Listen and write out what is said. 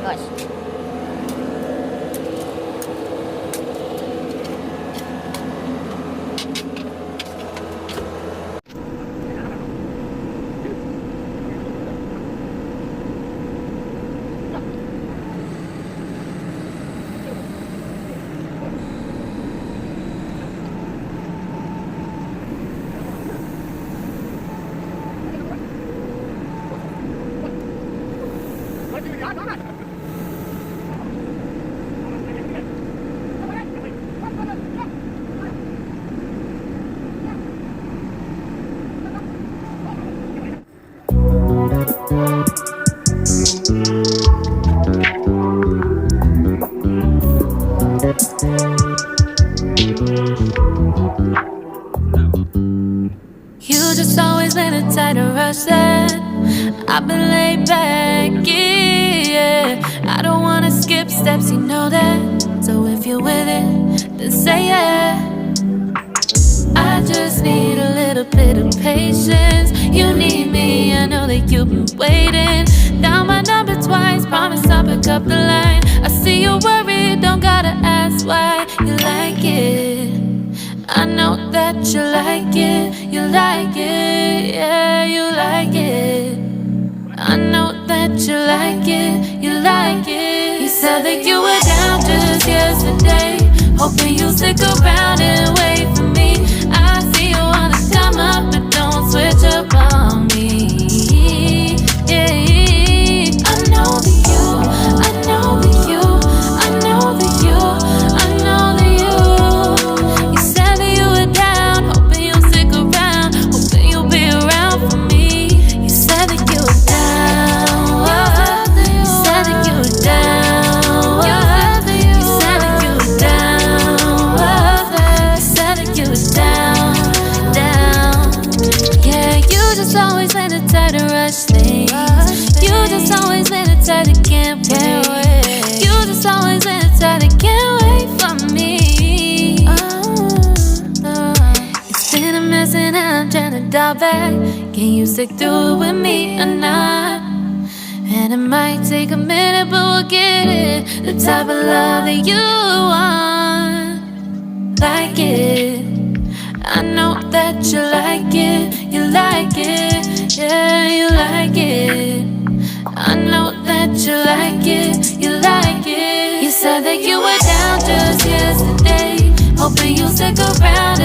gosh. I've been laid back, yeah. I don't wanna skip steps, you know that. So if you're with it, then say yeah. I just need a little bit of patience. You need me, I know that you've been waiting. Down my number twice, promise I'll pick up the line. I see you worried, don't gotta ask why. You like it, I know that you like it. You like it, yeah, you like it. I know that you like it, you like it. You said that you were down just yesterday, hoping you'll stick around and wait for me. I see you wanna come up, but don't switch up on me. Yeah, I know that you, I know that you, I know that you, I know that you. You said that you were down, hoping you'll stick around, hoping you'll be around for me. You said that you were down, you said that you were down, you said that you were down, you said that you were down, down. Yeah, you just always been the type to rush things. You just always been the type that can't wait. You just always been the type that can't wait for me. It's been a mess and I'm trying to dial back. Can you stick through it with me or not? And it might take a minute, but we'll get it. The type of love that you want, like it. I know that you like it, you like it, yeah, you like it. I know that you like it, you like it. You said that you were down just yesterday, hoping you'll stick around